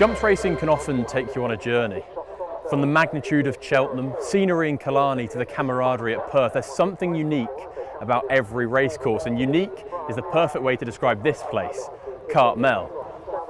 Jumps racing can often take you on a journey. From the magnitude of Cheltenham, scenery in Killarney to the camaraderie at Perth, there's something unique about every racecourse, and unique is the perfect way to describe this place, Cartmel,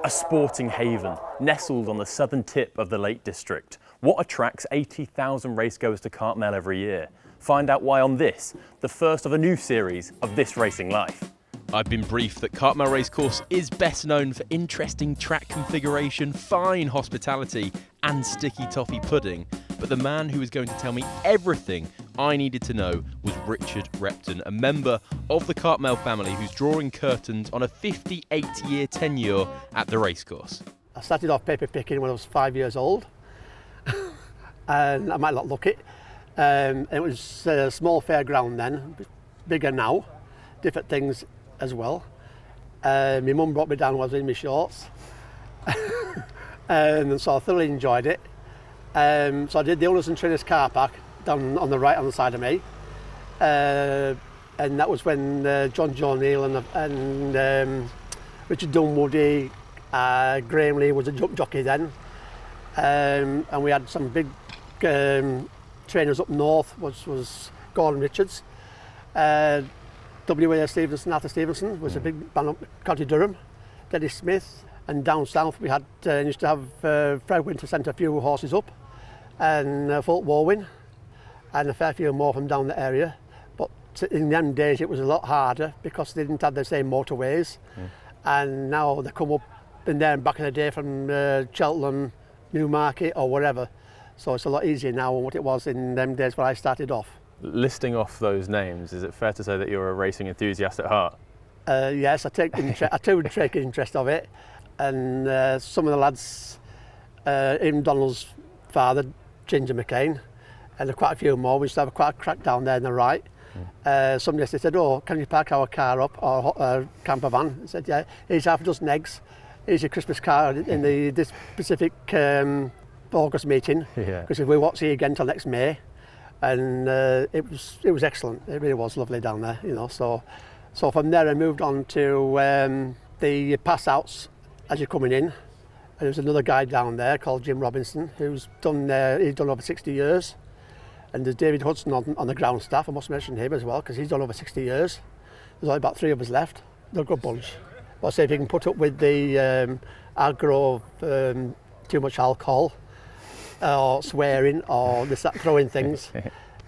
a sporting haven nestled on the southern tip of the Lake District. What attracts 80,000 racegoers to Cartmel every year? Find out why on this, the first of a new series of This Racing Life. I've been briefed that Cartmel Racecourse is best known for interesting track configuration, fine hospitality and sticky toffee pudding, but the man who is going to tell me everything I needed to know was Richard Repton, a member of the Cartmel family who's drawing curtains on a 58-year tenure at the racecourse. I started off paper picking when I was 5 years old, and I might not look it. It was a small fairground then, bigger now, different things as well. My mum brought me down when I was in my shorts, and so I thoroughly enjoyed it. So I did the owners and trainers car park down on the right hand side of me, and that was when John O'Neill and Richard Dunwoody, Graham Lee was a jump jockey then, and we had some big trainers up north, was Gordon Richards, W.A. Stevenson, Arthur Stevenson was a big man up County Durham, Dennis Smith, and down south we had used to have Fred Winter sent a few horses up, and Fulk Warwin, and a fair few more from down the area. But in them days it was a lot harder because they didn't have the same motorways, and now they come up in there back in the day from Cheltenham, Newmarket or wherever. So it's a lot easier now than what it was in them days when I started off. Listing off those names, is it fair to say that you're a racing enthusiast at heart? Yes, I take interest of it, and some of the lads, even Donald's father, Ginger McCain, and there are quite a few more. We used to have quite a crack down there on the right. Some yesterday said, "Oh, can you park our car up, or a camper van?" I said, "Yeah, here's half a dozen eggs. Here's your Christmas card in this specific August meeting, because we won't see you again until next May." And it was excellent. It really was lovely down there, you know. So from there I moved on to the pass outs as you're coming in. And there was another guy down there called Jim Robinson who's done over 60 years. And there's David Hudson on the ground staff. I must mention him as well because he's done over 60 years. There's only about 3 of us left. They're a good bunch. I'll say if you can put up with the aggro of too much alcohol, or swearing, or throwing things. You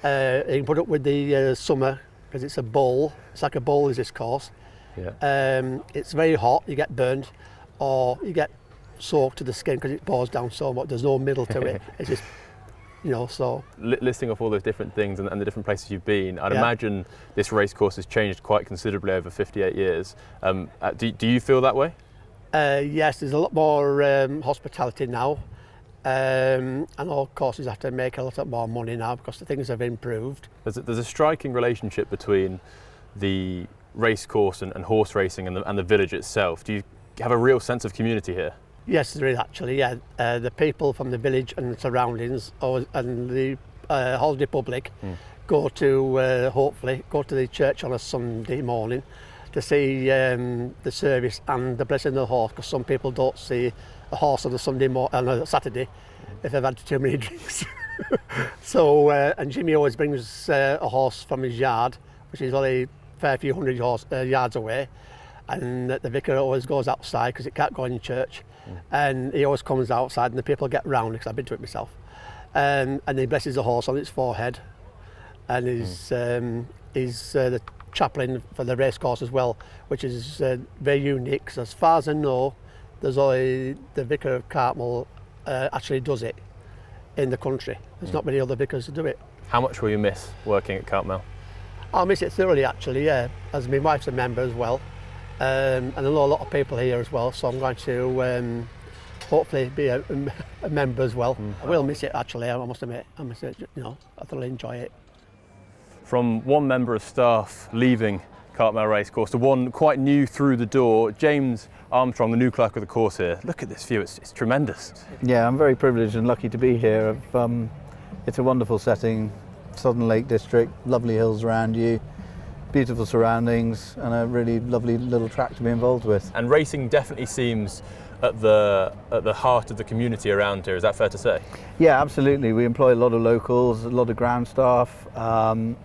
can put up with the summer, because it's a bowl. It's like a bowl is this course. It's very hot, you get burned, or you get soaked to the skin because it pours down so much. There's no middle to it. It's just, you know, so. Listing off all those different things and the different places you've been, I'd imagine this race course has changed quite considerably over 58 years. Do you feel that way? Yes, there's a lot more hospitality now. And all courses have to make a lot more money now because the things have improved. There's a striking relationship between the race course and horse racing and the village itself. Do you have a real sense of community here? Yes, there is actually, yeah. The people from the village and the surroundings and the holiday public hopefully go to the church on a Sunday morning to see the service and the blessing of the horse, because some people don't see a horse on a Saturday if they've had too many drinks. So, and Jimmy always brings a horse from his yard, which is only a fair few hundred yards away, and the vicar always goes outside because it can't go in church, and he always comes outside and the people get round, because I've been to it myself, and he blesses the horse on its forehead, and he's the chaplain for the race course as well, which is very unique, because as far as I know, there's only the vicar of Cartmel actually does it in the country. There's not many other vicars who do it. How much will you miss working at Cartmel? I'll miss it thoroughly actually, yeah, as my wife's a member as well, and I know a lot of people here as well, so I'm going to hopefully be a member as well. I will miss it actually, I must admit. I miss it, you know, I thoroughly enjoy it. From one member of staff leaving Cartmel Racecourse to one quite new through the door, James Armstrong, the new clerk of the course here. Look at this view, it's tremendous. Yeah, I'm very privileged and lucky to be here. It's a wonderful setting, Southern Lake District, lovely hills around you, beautiful surroundings and a really lovely little track to be involved with. And racing definitely seems at the heart of the community around here. Is that fair to say? Yeah, absolutely. We employ a lot of locals, a lot of ground staff, and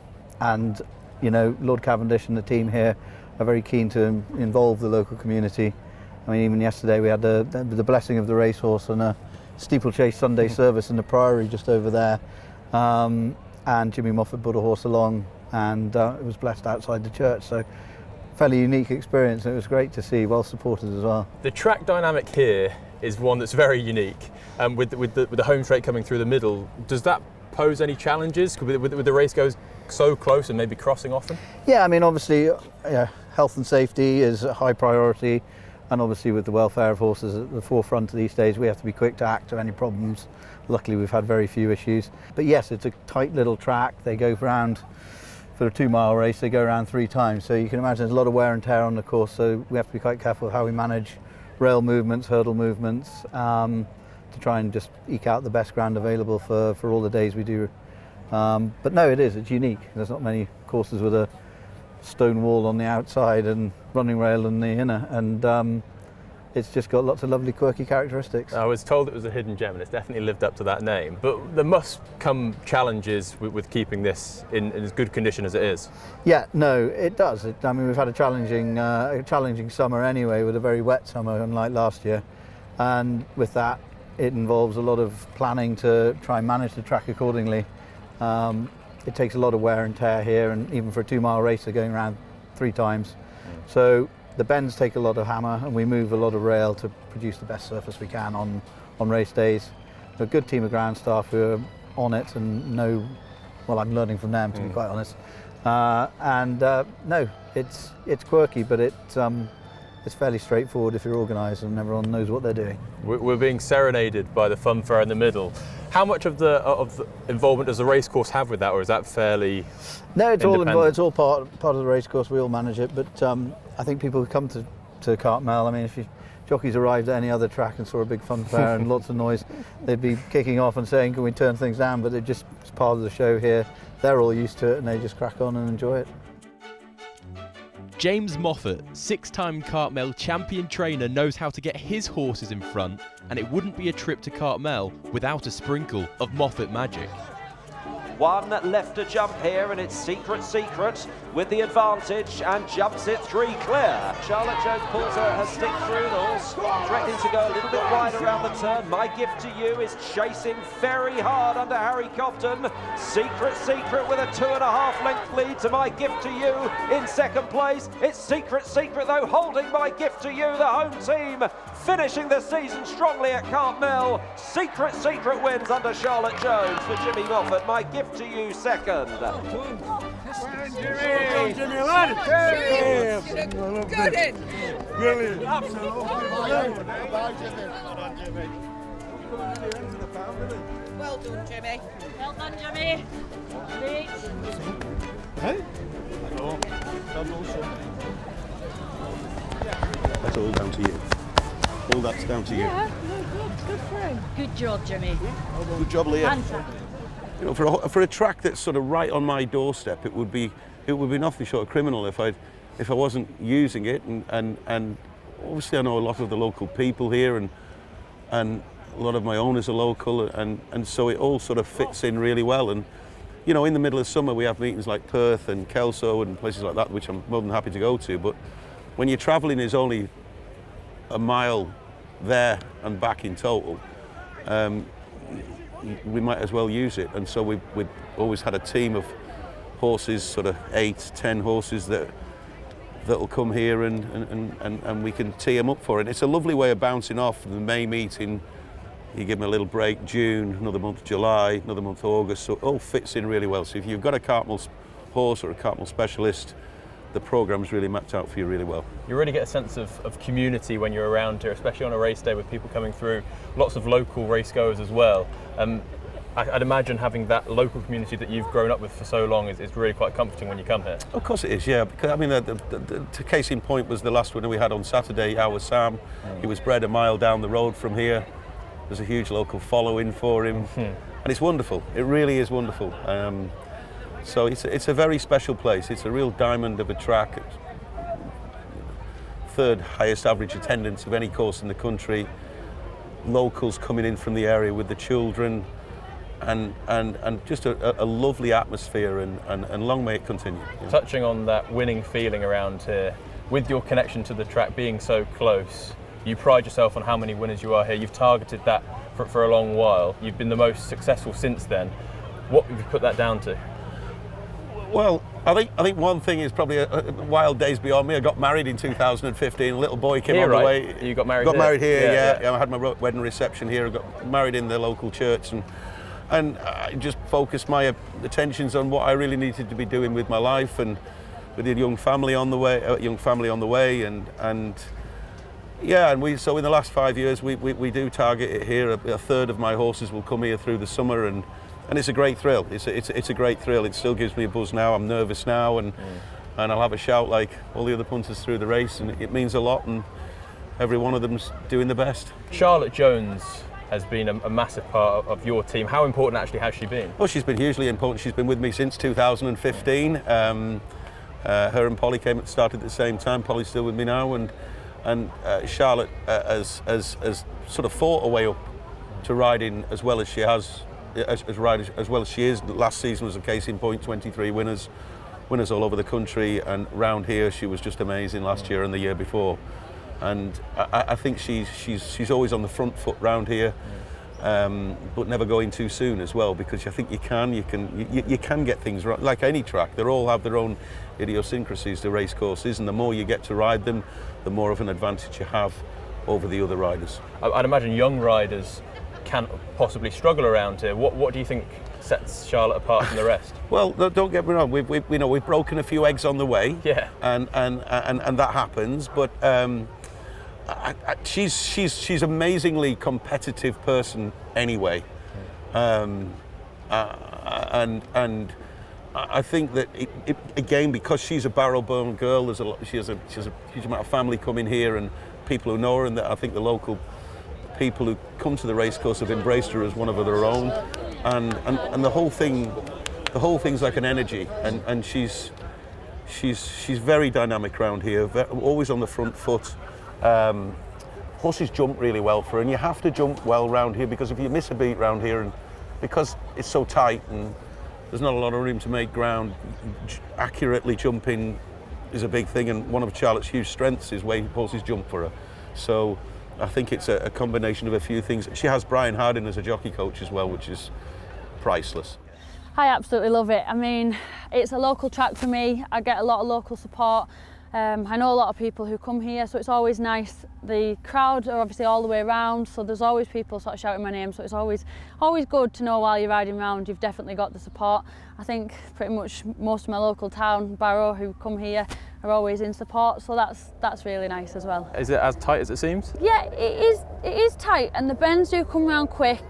Lord Cavendish and the team here are very keen to involve the local community. I mean, even yesterday we had the blessing of the racehorse and a steeplechase Sunday service in the Priory just over there, and Jimmy Moffatt brought a horse along, and it was blessed outside the church. So fairly unique experience, and it was great to see, well supported as well. The track dynamic here is one that's very unique, with the home straight coming through the middle. Does that pose any challenges with the race goes so close and maybe crossing often? Yeah, I mean, obviously health and safety is a high priority, and obviously with the welfare of horses at the forefront these days, we have to be quick to act to any problems. Luckily we've had very few issues, but yes, it's a tight little track. They go round for a 2-mile race, they go around 3 times, so you can imagine there's a lot of wear and tear on the course, so we have to be quite careful of how we manage rail movements, hurdle movements, to try and just eke out the best ground available for all the days we do. But no, it's unique. There's not many courses with a stone wall on the outside and running rail in the inner, and it's just got lots of lovely quirky characteristics. I was told it was a hidden gem, and it's definitely lived up to that name, but there must come challenges with keeping this in as good condition as it is. Yeah, no, it does. I mean, we've had a challenging summer anyway, with a very wet summer, unlike last year, and with that it involves a lot of planning to try and manage the track accordingly. It takes a lot of wear and tear here, and even for a 2-mile race they're going around 3 times. So the bends take a lot of hammer, and we move a lot of rail to produce the best surface we can on race days. A good team of ground staff who are on it and know, well, I'm learning from them, to be quite honest. No, it's quirky, but it's fairly straightforward if you're organised and everyone knows what they're doing. We're being serenaded by the funfair in the middle. How much of the involvement does the racecourse have with that, or is that fairly? No, it's all involved. It's all part of the racecourse. We all manage it, but I think people who come to Cartmel, I mean, if jockeys arrived at any other track and saw a big funfair and lots of noise, they'd be kicking off and saying, "Can we turn things down?" But it's part of the show here. They're all used to it, and they just crack on and enjoy it. James Moffatt, 6-time Cartmel champion trainer, knows how to get his horses in front, and it wouldn't be a trip to Cartmel without a sprinkle of Moffatt magic. One left to jump here, and it's Secret with the advantage and jumps it 3 clear. Charlotte Jones pulls her stick through. The horse threatening to go a little bit wide around the turn. My Gift to You is chasing very hard under Harry Cobden. Secret with a 2.5 length lead to My Gift to You in second place. It's Secret though holding My Gift to You, the home team, finishing the season strongly at Cartmel. Secret wins under Charlotte Jones for Jimmy Moffatt. My Gift to You second. Jimmy, lad. Good in. Brilliant. Absolutely. Well done, Jimmy. Well done, Jimmy. Hey? That's all down to you. All that's down to you. Yeah, good for him. Good job, Jimmy. Good job, Leah. Fantastic. You know, for a track that's sort of right on my doorstep, it would be nothing short of criminal if I wasn't using it, and obviously I know a lot of the local people here, and a lot of my owners are local, and so it all sort of fits in really well. And you know, in the middle of summer we have meetings like Perth and Kelso and places like that, which I'm more than happy to go to, but when you're travelling is only a mile there and back in total, we might as well use it. And so we've always had a team of horses, sort of 8-10 horses that'll come here, and we can tee them up for it. It's a lovely way of bouncing off the May meeting. You give them a little break, June, another month July, another month August, so it all fits in really well. So if you've got a Cartmel horse or a Cartmel specialist, the programme's really mapped out for you really well. You really get a sense of community when you're around here, especially on a race day with people coming through, lots of local racegoers as well. I'd imagine having that local community that you've grown up with for so long is really quite comforting when you come here. Of course it is, yeah. Because I mean, the case in point was the last winner we had on Saturday, our Sam. He was bred a mile down the road from here. There's a huge local following for him, and it's wonderful. It really is wonderful. So it's a very special place. It's a real diamond of a track. third highest average attendance of any course in the country. Locals coming in from the area with the children, and just a lovely atmosphere, and long may it continue. Touching on that winning feeling around here, with your connection to the track being so close, you pride yourself on how many winners you are here. You've targeted that for a long while. You've been the most successful since then. What have you put that down to? Well, I think one thing is probably wild days beyond me. I got married in 2015. A little boy came on the way. You got married. Married here. Yeah. I had my wedding reception here. I got married in the local church, and I just focused my attentions on what I really needed to be doing with my life, and with a young family on the way. So in the last 5 years, we do target it here. A third of my horses will come here through the summer, and it's a great thrill. It's a great thrill. It still gives me a buzz now. I'm nervous now, and I'll have a shout like all the other punters through the race, and it means a lot, and every one of them's doing the best. Charlotte Jones has been a massive part of your team. How important actually has she been? Well, she's been hugely important. She's been with me since 2015. Her and Polly started at the same time. Polly's still with me now, and Charlotte has sort of fought her way up to riding as well as she has. As well as she is. Last season was a case in point, 23 winners all over the country, and round here she was just amazing last year and the year before. And I think she's always on the front foot round here, but never going too soon as well, because I think you can get things right. Like any track, they all have their own idiosyncrasies, the race courses, and the more you get to ride them, the more of an advantage you have over the other riders. I'd imagine young riders can possibly struggle around here. What do you think sets Charlotte apart from the rest? Well, don't get me wrong. We've broken a few eggs on the way. Yeah. And that happens. But she's amazingly competitive person anyway. And I think that again, because she's a barrel-born girl, she has a huge amount of family coming here and people who know her, and that I think the local people who come to the racecourse have embraced her as one of their own, and the whole thing's like an energy, and she's very dynamic around here, always on the front foot. Horses jump really well for her, and you have to jump well round here, because if you miss a beat round here, and because it's so tight and there's not a lot of room to make ground, accurately jumping is a big thing, and one of Charlotte's huge strengths is way horses jump for her. So I think it's a combination of a few things. She has Brian Harding as a jockey coach as well, which is priceless. I absolutely love it. I mean, it's a local track for me. I get a lot of local support. I know a lot of people who come here, so it's always nice. The crowd are obviously all the way around, so there's always people sort of shouting my name, so it's always good to know while you're riding around you've definitely got the support. I think pretty much most of my local town, Barrow, who come here are always in support, so that's really nice as well. Is it as tight as it seems? Yeah, it is tight, and the bends do come round quick.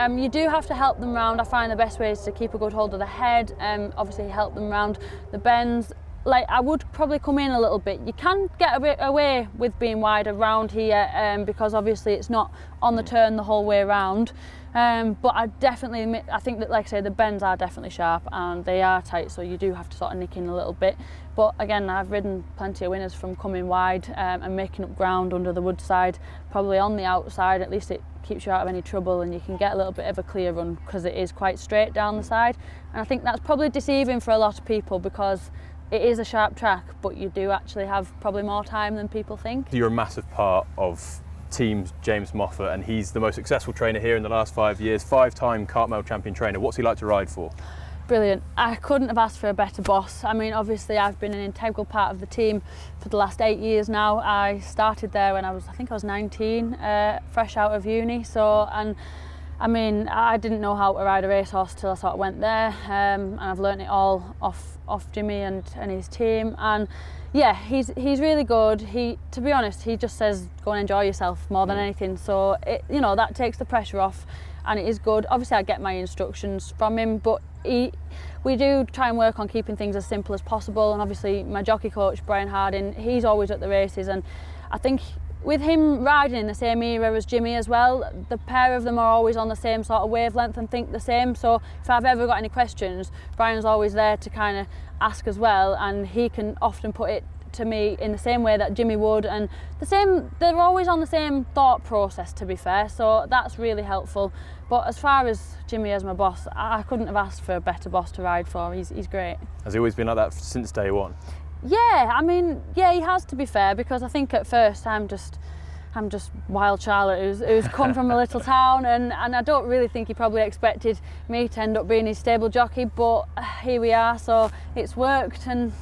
You do have to help them round. I find the best way is to keep a good hold of the head, obviously help them round the bends. Like, I would probably come in a little bit. You can get a bit away with being wide around here, because obviously it's not on the turn the whole way around. But I think that, like I say, the bends are definitely sharp and they are tight, so you do have to sort of nick in a little bit. But again, I've ridden plenty of winners from coming wide and making up ground under the wood side, probably on the outside. At least it keeps you out of any trouble, and you can get a little bit of a clear run because it is quite straight down the side. And I think that's probably deceiving for a lot of people, because it is a sharp track, but you do actually have probably more time than people think. You're a massive part of Team James Moffatt, and he's the most successful trainer here in the last 5 years, 5-time Cartmel champion trainer. What's he like to ride for? Brilliant. I couldn't have asked for a better boss. I mean, obviously I've been an integral part of the team for the last 8 years now. I started there when I think I was 19, fresh out of uni. And I mean, I didn't know how to ride a racehorse till I sort of went there, and I've learnt it all off Jimmy and his team. And yeah, he's really good. To be honest, he just says go and enjoy yourself more than anything. So that takes the pressure off, and it is good. Obviously, I get my instructions from him, but we do try and work on keeping things as simple as possible. And obviously, my jockey coach Brian Harding, he's always at the races, and I think with him riding in the same era as Jimmy as well, the pair of them are always on the same sort of wavelength and think the same. So if I've ever got any questions, Brian's always there to kind of ask as well, and he can often put it to me in the same way that Jimmy would, and they're always on the same thought process, to be fair, so that's really helpful. But as far as Jimmy as my boss, I couldn't have asked for a better boss to ride for. He's great. Has he always been like that since day one? Yeah, I mean, yeah, he has, to be fair, because I think at first I'm just wild Charlotte who's come from a little town, and I don't really think he probably expected me to end up being his stable jockey, but here we are, so it's worked, and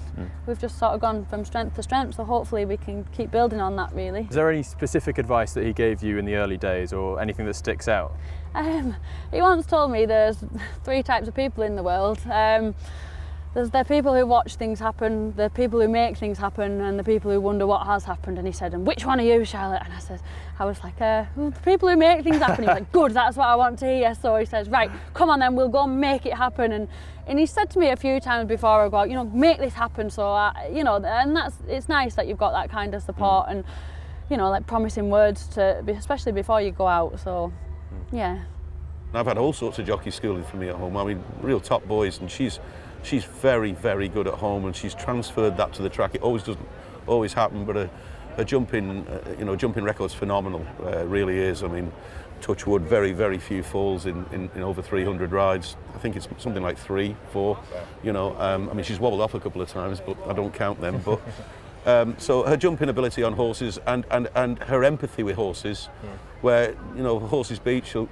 we've just sort of gone from strength to strength, so hopefully we can keep building on that, really. Is there any specific advice that he gave you in the early days, or anything that sticks out? He once told me there's 3 types of people in the world. There's the people who watch things happen, the people who make things happen, and the people who wonder what has happened. And he said, "And which one are you, Charlotte?" And I was like, the people who make things happen. He was like, "Good, that's what I want to hear." So he says, "Right, come on then, we'll go and make it happen." And he said to me a few times before I go out, make this happen. So, and it's nice that you've got that kind of support and, like promising words especially before you go out. So, yeah. I've had all sorts of jockey schooling for me at home. I mean, real top boys, and she's very, very good at home, and she's transferred that to the track. It always doesn't always happen, but her jumping record's phenomenal. Really is. I mean, touch wood, very, very few falls in over 300 rides. I think it's something like 3, 4. I mean, she's wobbled off a couple of times, but I don't count them. But so her jumping ability on horses and her empathy with horses, where horses beat, she'll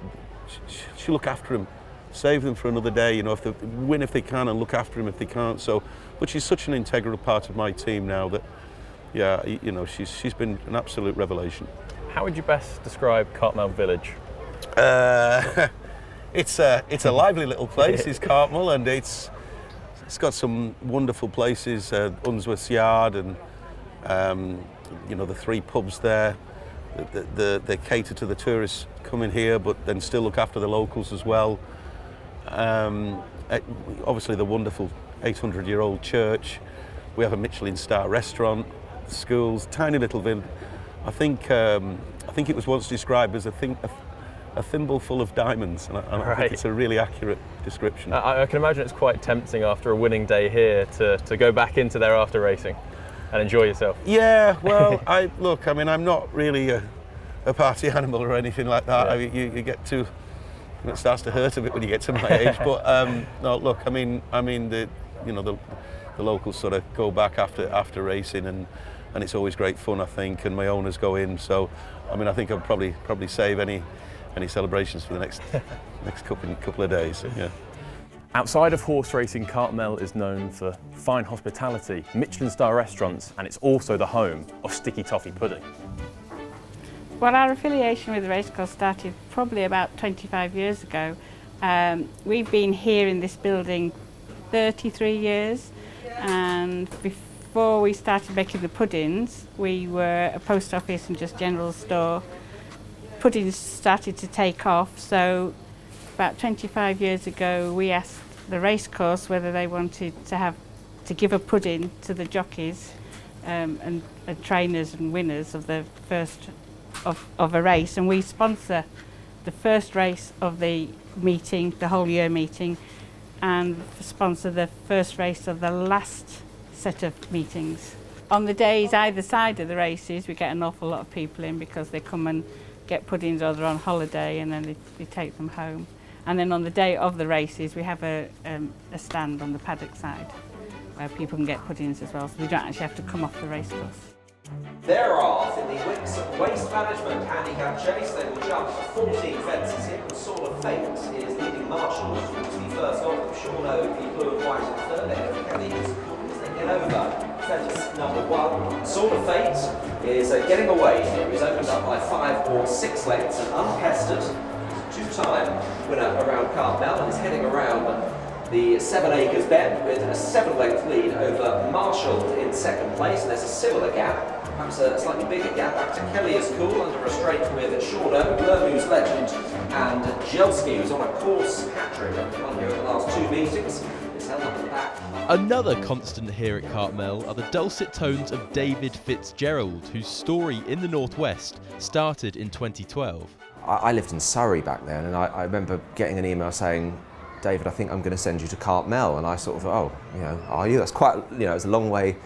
look after them. Save them for another day, if they win if they can and look after him if they can't. So, but she's such an integral part of my team now that, she's been an absolute revelation. How would you best describe Cartmel Village? It's a lively little place, is Cartmel, and it's got some wonderful places, Unsworth's Yard, and the 3 pubs there. They cater to the tourists coming here, but then still look after the locals as well. Obviously the wonderful 800-year-old church. We have a Michelin star restaurant, schools, tiny little village. I think it was once described as a thimble full of diamonds, and I think it's a really accurate description. I can imagine it's quite tempting after a winning day here to go back into there after racing and enjoy yourself. Yeah, well, I'm not really a party animal or anything like that. Yeah. I mean, you get to. It starts to hurt a bit when you get to my age, but no. Look, I mean, the locals sort of go back after racing, and it's always great fun, I think. And my owners go in, so I mean, I think I'll probably save any celebrations for the next couple of days. Yeah. Outside of horse racing, Cartmel is known for fine hospitality, Michelin star restaurants, and it's also the home of sticky toffee pudding. Well, our affiliation with the racecourse started probably about 25 years ago. We've been here in this building 33 years, and before we started making the puddings, we were a post office and just general store. Puddings started to take off, so about 25 years ago we asked the racecourse whether they wanted to give a pudding to the jockeys and trainers and winners of the first of a race, and we sponsor the first race of the meeting, the whole year meeting, and sponsor the first race of the last set of meetings. On the days either side of the races, we get an awful lot of people in because they come and get puddings, or they're on holiday and then they take them home. And then on the day of the races, we have a stand on the paddock side where people can get puddings as well, so they don't actually have to come off the racecourse. Thereof, in the Wicks Waste Management Handicap Chase, they will jump 14 fences here, and Sword of Fate is leading Marshall to be first off. Sean Oakley, blue and white in third. Then Kelly is as they get over fence number 1. Sword of Fate is getting away here. He's opened up by 5 or 6 lengths and unpestered. Two-time winner around Cartmel and is heading around the 7 Acres Bend with a 7-length lead over Marshall in second place. And there's a similar gap, perhaps a slightly bigger gap, back to Kelly is Cool under restraint with Shorno, Lermu's Legend, and Jelski, who's on a course hat-trick and won here at the last 2 meetings. It's held up at the back. Another constant here at Cartmel are the dulcet tones of David Fitzgerald, whose story in the Northwest started in 2012. I lived in Surrey back then, and I remember getting an email saying, "David, I think I'm going to send you to Cartmel," and I sort of, are you? That's quite, it's a long way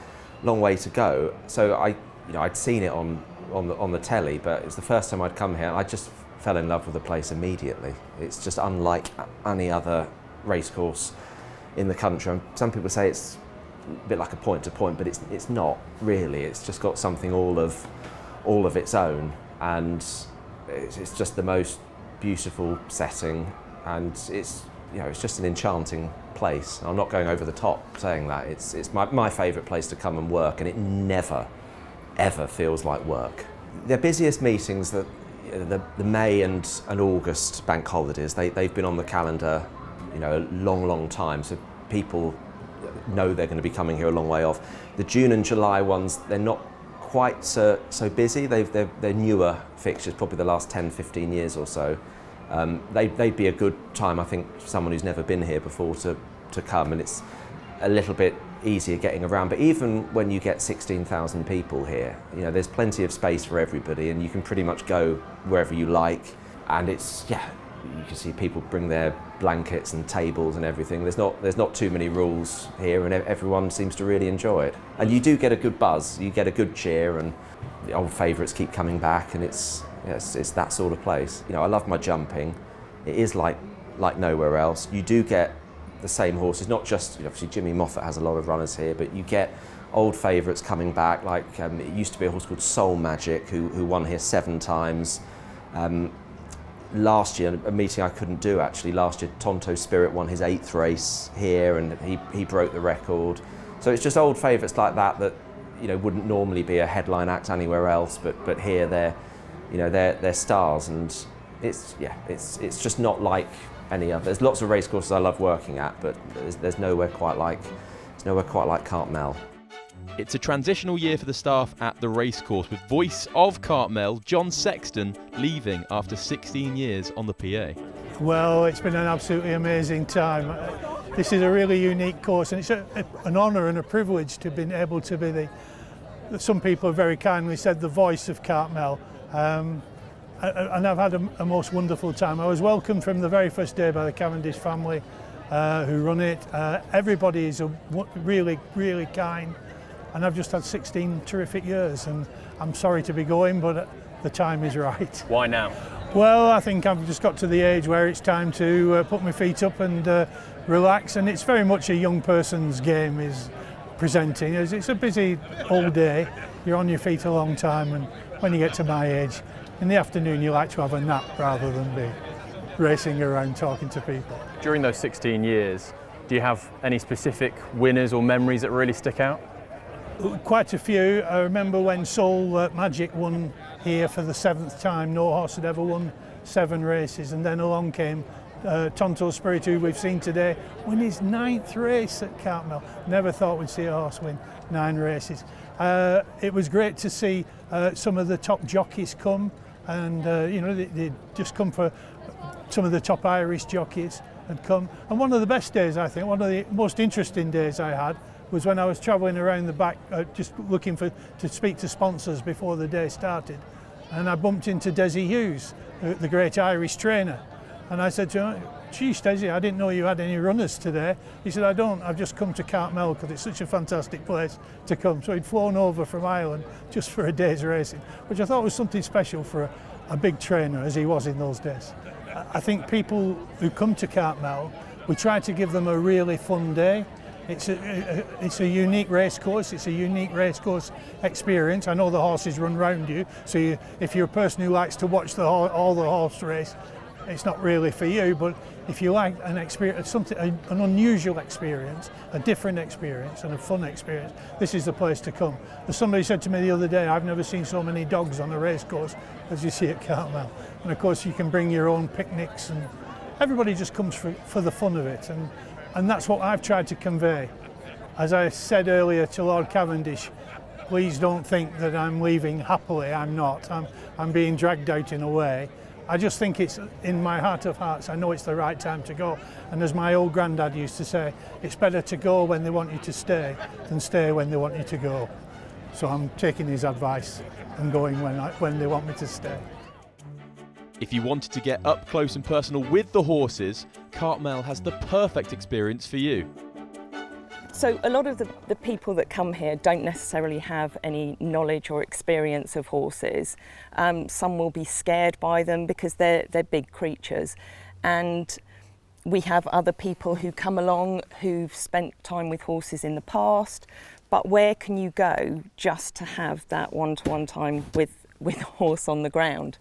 long way to go. So I'd seen it on the telly, but it was the first time I'd come here. I just fell in love with the place immediately. It's just unlike any other racecourse in the country. And some people say it's a bit like a point to point, but it's not really. It's just got something all of its own, and it's just the most beautiful setting, and it's just an enchanting place. I'm not going over the top saying that. It's my favourite place to come and work, and it never ever feels like work. Their busiest meetings, the May and August bank holidays, they've been on the calendar, a long time. So people know they're going to be coming here a long way off. The June and July ones, they're not quite so busy. They're newer fixtures, probably the last 10-15 years or so. They'd be a good time, I think, for someone who's never been here before to come, and it's a little bit easier getting around. But even when you get 16,000 people here, there's plenty of space for everybody, and you can pretty much go wherever you like. And it's, you can see people bring their blankets and tables and everything. There's not too many rules here, and everyone seems to really enjoy it. And you do get a good buzz, you get a good cheer, and the old favourites keep coming back, and it's that sort of place. I love my jumping. It is like nowhere else. You do get the same horses, not just, obviously Jimmy Moffatt has a lot of runners here, but you get old favourites coming back, like it used to be a horse called Soul Magic who won here 7 times. Last year, a meeting I couldn't do actually, last year Tonto Spirit won his 8th race here, and he broke the record. So it's just old favourites like that wouldn't normally be a headline act anywhere else, but here they're stars, and it's just not like any other. There's lots of racecourses I love working at, but there's nowhere quite like Cartmel. It's a transitional year for the staff at the racecourse, with voice of Cartmel, John Sexton, leaving after 16 years on the PA. Well, it's been an absolutely amazing time. This is a really unique course, and it's an honour and a privilege to be able to be some people have very kindly said, the voice of Cartmel. And I've had a most wonderful time. I was welcomed from the very first day by the Cavendish family who run it. Everybody is really, really kind. And I've just had 16 terrific years, and I'm sorry to be going, but the time is right. Why now? Well, I think I've just got to the age where it's time to put my feet up and relax, and it's very much a young person's game, is presenting. It's a busy all day, you're on your feet a long time, and when you get to my age, in the afternoon you like to have a nap rather than be racing around talking to people. During those 16 years, do you have any specific winners or memories that really stick out? Quite a few. I remember when Soul Magic won here for the 7th time. No horse had ever won 7 races, and then along came Tonto Spirit, who we've seen today, win his 9th race at Cartmel. Never thought we'd see a horse win 9 races. It was great to see some of the top jockeys come, and they just come for some of the top Irish jockeys had come. And one of the best days, I think, one of the most interesting days I had, was when I was travelling around the back, just looking to speak to sponsors before the day started, and I bumped into Desi Hughes, the great Irish trainer, and I said to him, "Geez, Desi, I didn't know you had any runners today." He said, "I don't. I've just come to Cartmel because it's such a fantastic place to come." So he'd flown over from Ireland just for a day's racing, which I thought was something special for a big trainer, as he was in those days. I think people who come to Cartmel, we try to give them a really fun day. It's a unique race course. It's a unique race course experience. I know the horses run round you, so if you're a person who likes to watch all the horse race, it's not really for you. But if you like an experience, an unusual experience, a different experience, and a fun experience, this is the place to come. As somebody said to me the other day, I've never seen so many dogs on a race course as you see at Cartmel. And of course, you can bring your own picnics, and everybody just comes for the fun of it. And that's what I've tried to convey. As I said earlier to Lord Cavendish, please don't think that I'm leaving happily. I'm not. I'm being dragged out in a way. I just think it's in my heart of hearts, I know it's the right time to go. And as my old granddad used to say, it's better to go when they want you to stay than stay when they want you to go. So I'm taking his advice and going when they want me to stay. If you wanted to get up close and personal with the horses, Cartmel has the perfect experience for you. So a lot of the people that come here don't necessarily have any knowledge or experience of horses. Some will be scared by them because they're big creatures. And we have other people who come along who've spent time with horses in the past, but where can you go just to have that one-to-one time with a horse on the ground?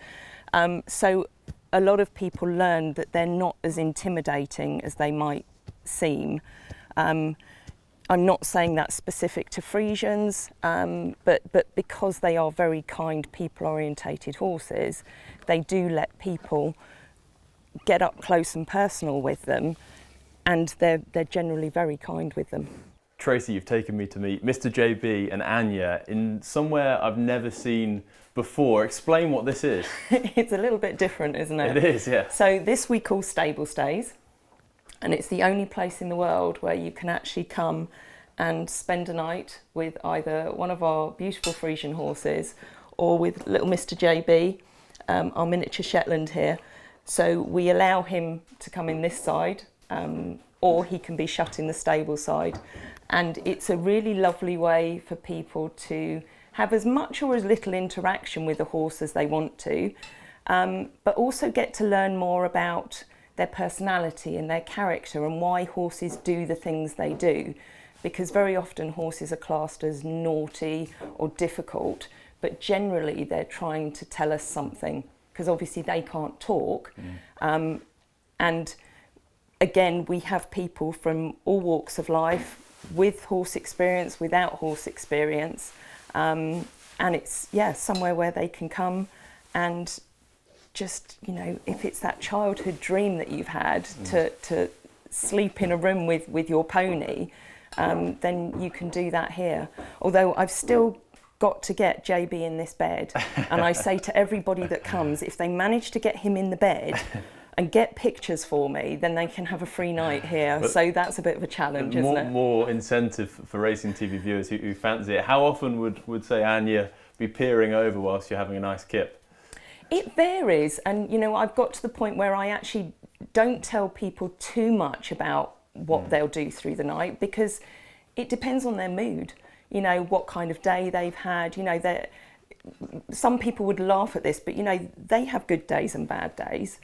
So a lot of people learn that they're not as intimidating as they might seem. I'm not saying that's specific to Friesians, but because they are very kind, people-orientated horses, they do let people get up close and personal with them, and they're generally very kind with them. Tracy, you've taken me to meet Mr. JB and Anya in somewhere I've never seen before. Explain what this is. It's a little bit different, isn't it? It is, yeah. So this we call stable stays. And it's the only place in the world where you can actually come and spend a night with either one of our beautiful Friesian horses or with little Mr. JB, our miniature Shetland here. So we allow him to come in this side, or he can be shut in the stable side. And it's a really lovely way for people to have as much or as little interaction with the horse as they want to, but also get to learn more about their personality and their character and why horses do the things they do. Because very often horses are classed as naughty or difficult, but generally they're trying to tell us something, because obviously they can't talk. And again, we have people from all walks of life, with horse experience, without horse experience, and it's somewhere where they can come and just, if it's that childhood dream that you've had to sleep in a room with your pony, then you can do that here. Although I've still got to get JB in this bed, and I say to everybody that comes, if they manage to get him in the bed and get pictures for me, then they can have a free night here. But so that's a bit of a challenge, isn't it? More incentive for racing TV viewers who fancy it. How often would say Anya be peering over whilst you're having a nice kip? It varies, and I've got to the point where I actually don't tell people too much about what they'll do through the night, because it depends on their mood, what kind of day they've had. Some people would laugh at this, but they have good days and bad days.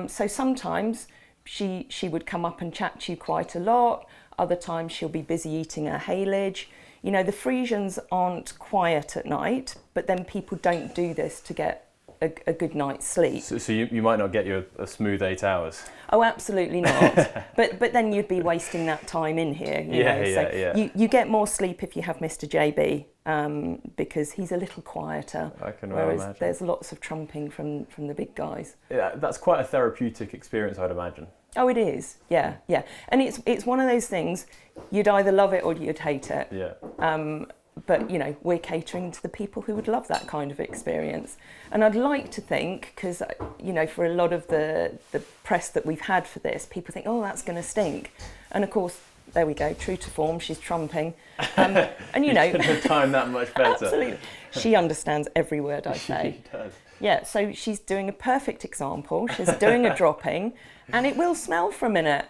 So sometimes she would come up and chat to you quite a lot. Other times she'll be busy eating her haylage. The Friesians aren't quiet at night, but then people don't do this to get a good night's sleep. So you might not get a smooth 8 hours. Oh, absolutely not. but then you'd be wasting that time in here. You get more sleep if you have Mr. JB, because he's a little quieter. I can whereas imagine. There's lots of trumping from the big guys. Yeah, that's quite a therapeutic experience, I'd imagine. Oh, it is. Yeah. And it's one of those things, you'd either love it or you'd hate it. Yeah. But we're catering to the people who would love that kind of experience. And I'd like to think, because for a lot of the press that we've had for this, people think, oh, that's going to stink. And of course, there we go, true to form, she's trumping. And you couldn't have timed that much better. Absolutely. She understands every word I say. She does. Yeah, so she's doing a perfect example. She's doing a dropping, and it will smell for a minute.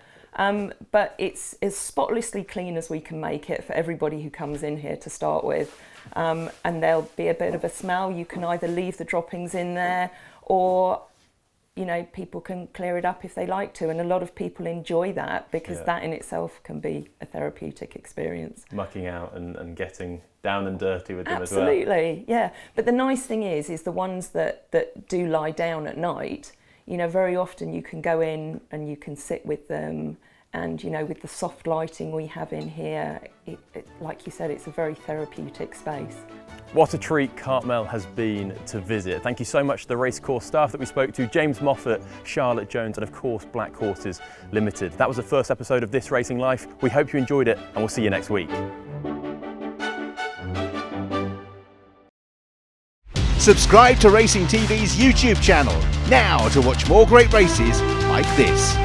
But it's as spotlessly clean as we can make it for everybody who comes in here to start with. And there'll be a bit of a smell. You can either leave the droppings in there, or people can clear it up if they like to. And a lot of people enjoy that, because that in itself can be a therapeutic experience. Mucking out and getting down and dirty with them as well. Absolutely, yeah. But the nice thing is the ones that do lie down at night, very often you can go in and you can sit with them, and with the soft lighting we have in here, like you said, it's a very therapeutic space. What a treat Cartmel has been to visit. Thank you so much to the racecourse staff that we spoke to, James Moffatt, Charlotte Jones, and of course Black Horses Limited. That was the first episode of This Racing Life. We hope you enjoyed it, and we'll see you next week. Subscribe to Racing TV's YouTube channel now to watch more great races like this.